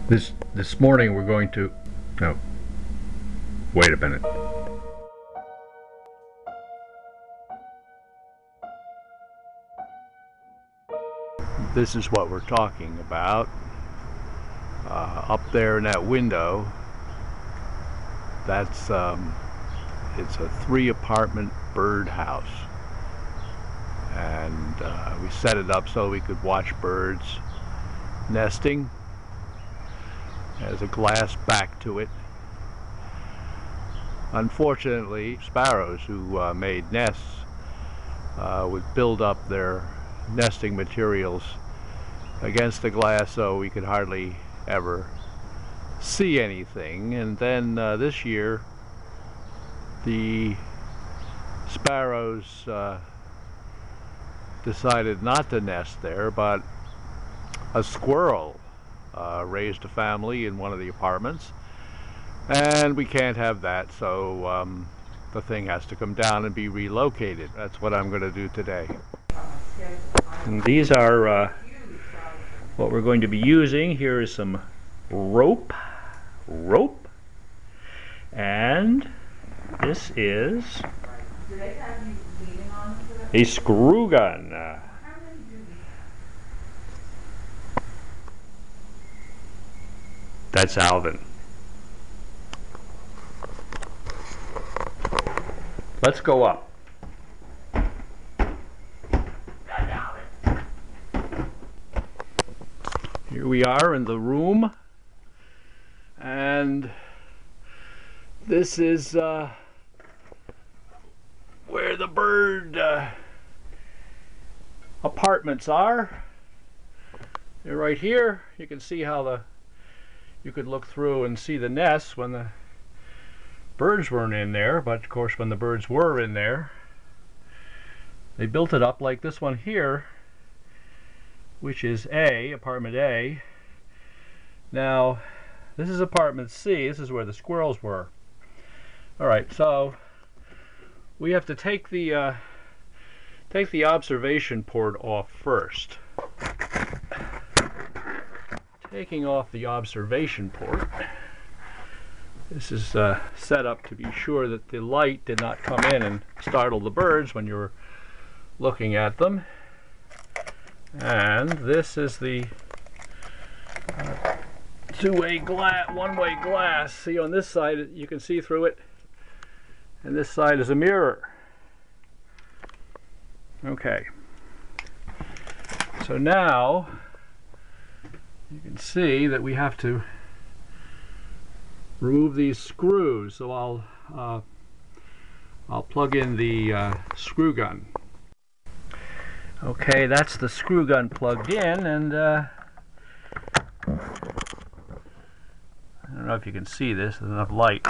This morning we're going to... No. Wait a minute. This is what we're talking about. Up there in that window, that's it's a 3-apartment birdhouse, and we set it up so we could watch birds nesting. There's a glass back to it. Unfortunately, sparrows who made nests would build up their nesting materials against the glass, so we could hardly ever see anything. And then this year the sparrows decided not to nest there, but a squirrel raised a family in one of the apartments, and we can't have that, so the thing has to come down and be relocated. That's what I'm going to do today. And these are what we're going to be using. Here is some rope, and this is a screw gun. That's Alvin. Let's go up. Here we are in the room, and this is where the bird apartments are. They're right here. You can see how you could look through and see the nests when the birds weren't in there, but of course when the birds were in there, they built it up like this one here, which is apartment A. Now this is apartment C. This is where the squirrels were. Alright, so we have to take the observation port off first. Taking off the observation port, this is set up to be sure that the light did not come in and startle the birds when you were looking at them. And this is the one-way glass. See, on this side you can see through it, and this side is a mirror. Okay, so now you can see that we have to remove these screws. So I'll plug in the screw gun. Okay, that's the screw gun plugged in, and I don't know if you can see this. There's enough light.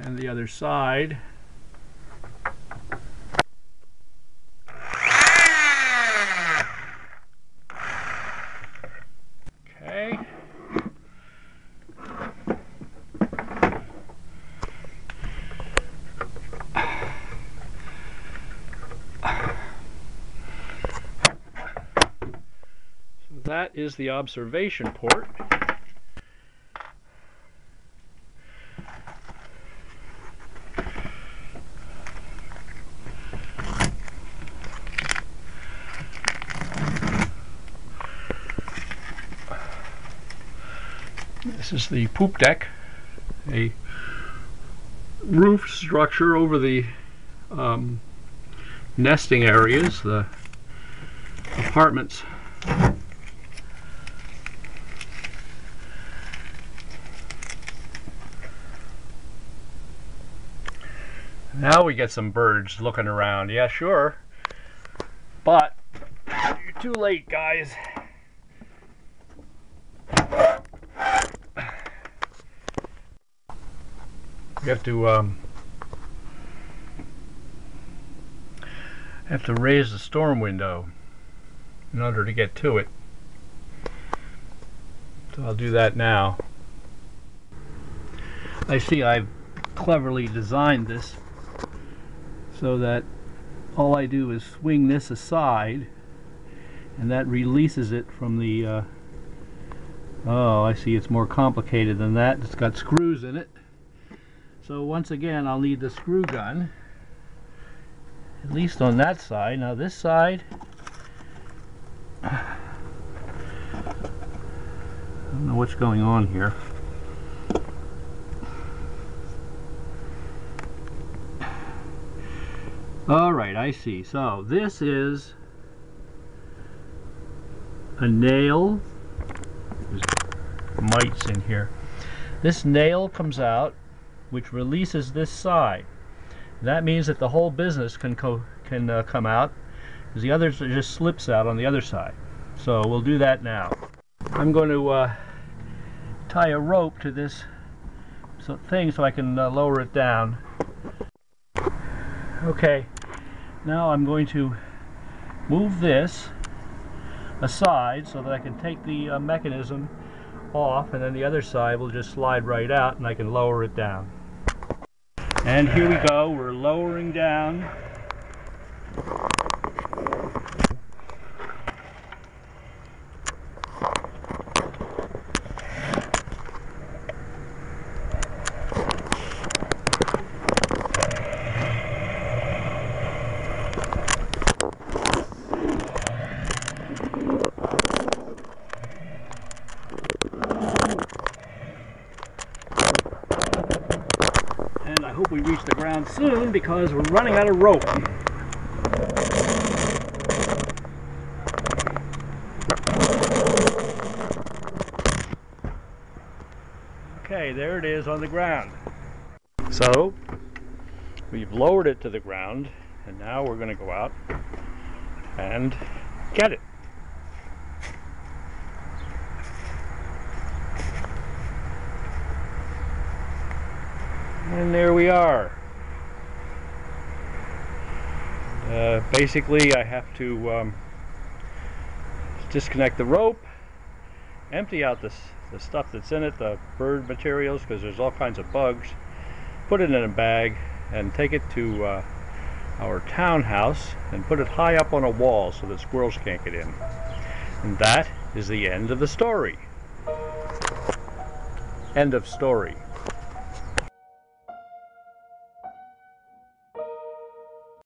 And the other side. Okay. So that is the observation port. This is the poop deck, a roof structure over the nesting areas, the apartments. Now we get some birds looking around. Yeah, sure. But you're too late, guys. You have to have to raise the storm window in order to get to it. So I'll do that now. I see I've cleverly designed this so that all I do is swing this aside and that releases it from the oh, I see, it's more complicated than that. It's got screws in it. So once again, I'll need the screw gun, at least on that side. Now this side, I don't know what's going on here. Alright, I see. So this is a nail. There's mites in here. This nail comes out, which releases this side. That means that the whole business can come out, because the other just slips out on the other side. So we'll do that now. I'm going to tie a rope to this thing so I can lower it down. Okay, now I'm going to move this aside so that I can take the mechanism off, and then the other side will just slide right out and I can lower it down. And here we go, we're lowering down. And I hope we reach the ground soon because we're running out of rope. Okay, there it is on the ground. So we've lowered it to the ground, and now we're going to go out and get it. And there we are. Basically, I have to disconnect the rope, empty out the stuff that's in it, the bird materials, because there's all kinds of bugs, put it in a bag, and take it to our townhouse and put it high up on a wall so that squirrels can't get in. And that is the end of the story. End of story.